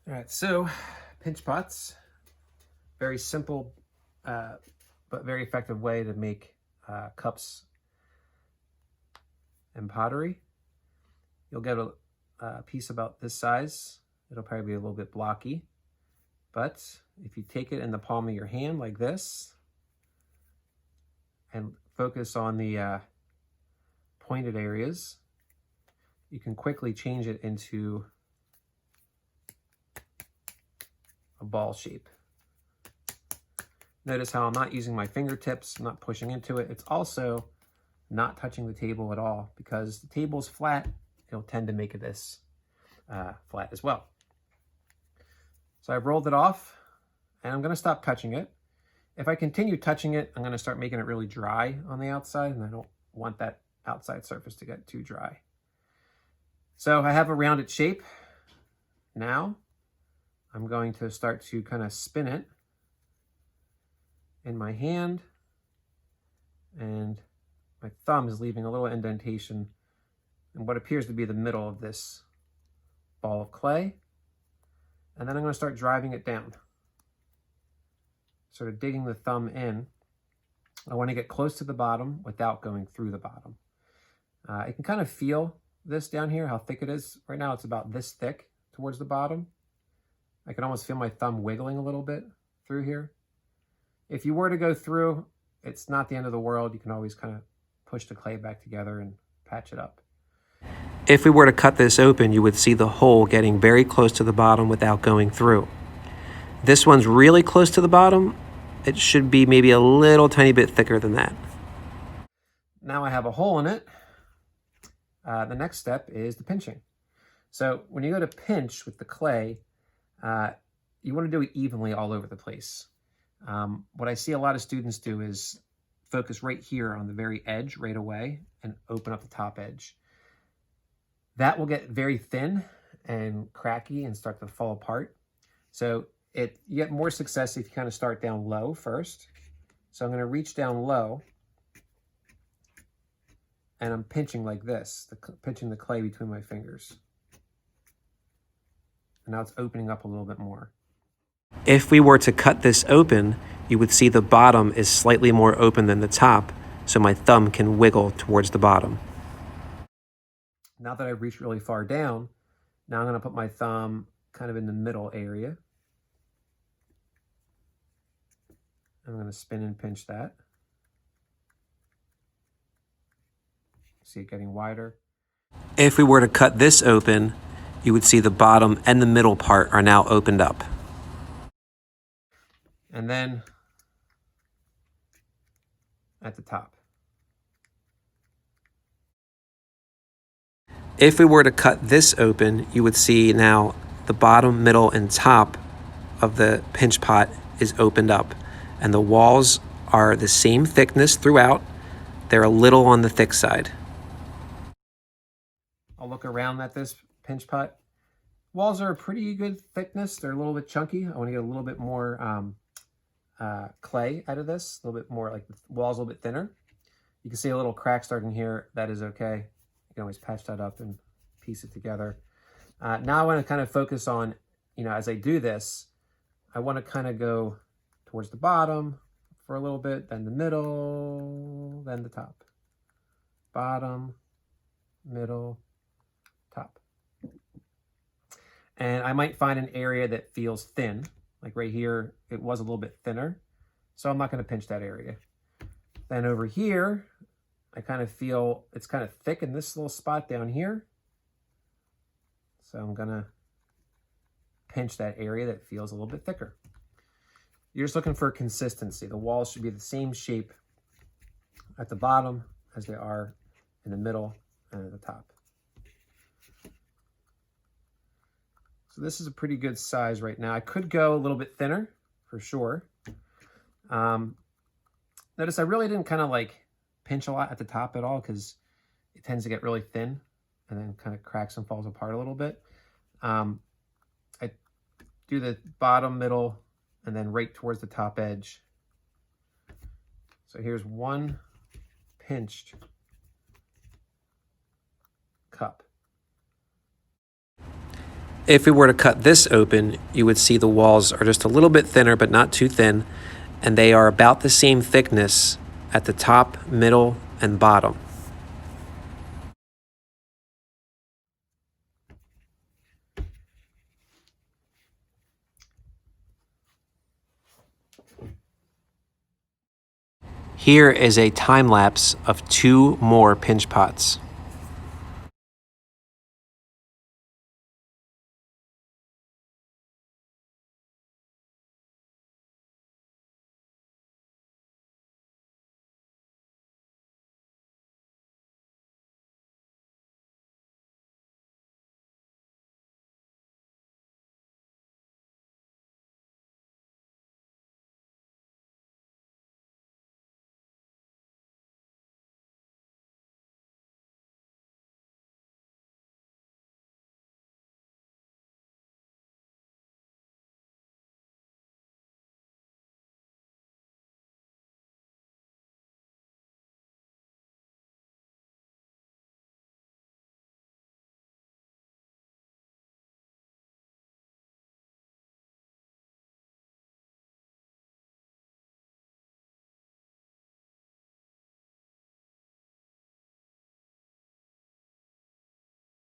All right, so pinch pots, very simple but very effective way to make cups and pottery. You'll get a piece about this size. It'll probably be a little bit blocky, but if you take it in the palm of your hand like this and focus on the pointed areas, you can quickly change it into a ball shape. Notice how I'm not using my fingertips, I'm not pushing into it. It's also not touching the table at all because the table's flat. It'll tend to make this flat as well. So I've rolled it off and I'm going to stop touching it. If I continue touching it, I'm going to start making it really dry on the outside, and I don't want that outside surface to get too dry. So I have a rounded shape. Now I'm going to start to kind of spin it in my hand, and my thumb is leaving a little indentation in what appears to be the middle of this ball of clay. And then I'm going to start driving it down, sort of digging the thumb in. I want to get close to the bottom without going through the bottom. You can kind of feel this down here, how thick it is. Right now it's about this thick towards the bottom. I can almost feel my thumb wiggling a little bit through here. If you were to go through, it's not the end of the world. You can always kind of push the clay back together and patch it up. If we were to cut this open, you would see the hole getting very close to the bottom without going through. This one's really close to the bottom. It should be maybe a little tiny bit thicker than that. Now I have a hole in it. The next step is the pinching. So when you go to pinch with the clay, you want to do it evenly all over the place. What I see a lot of students do is focus right here on the very edge right away and open up the top edge. That will get very thin and cracky and start to fall apart. So you get more success if you kind of start down low first. So I'm going to reach down low and I'm pinching like this, pinching the clay between my fingers. And now it's opening up a little bit more. If we were to cut this open, you would see the bottom is slightly more open than the top, so my thumb can wiggle towards the bottom. Now that I've reached really far down, now I'm going to put my thumb kind of in the middle area. I'm going to spin and pinch that. See it getting wider. If we were to cut this open, you would see the bottom and the middle part are now opened up. And then at the top. If we were to cut this open, you would see now the bottom, middle, and top of the pinch pot is opened up. And the walls are the same thickness throughout. They're a little on the thick side. I'll look around at this pinch pot. Walls are a pretty good thickness. They're a little bit chunky. I want to get a little bit more clay out of this, a little bit more, like the walls a little bit thinner. You can see a little crack starting here. That is okay. You can always patch that up and piece it together. Now I want to kind of focus on, as I do this, I want to kind of go towards the bottom for a little bit, then the middle, then the top. Bottom, middle, top. And I might find an area that feels thin. Like right here, it was a little bit thinner. So I'm not going to pinch that area. Then over here, I kind of feel it's kind of thick in this little spot down here. So I'm going to pinch that area that feels a little bit thicker. You're just looking for consistency. The walls should be the same shape at the bottom as they are in the middle and at the top. So this is a pretty good size right now. I could go a little bit thinner for sure. Notice I really didn't kind of like pinch a lot at the top at all because it tends to get really thin and then kind of cracks and falls apart a little bit. I do the bottom, middle, and then right towards the top edge. So here's one pinched cup. If we were to cut this open, you would see the walls are just a little bit thinner, but not too thin, and they are about the same thickness at the top, middle, and bottom. Here is a time lapse of 2 more pinch pots.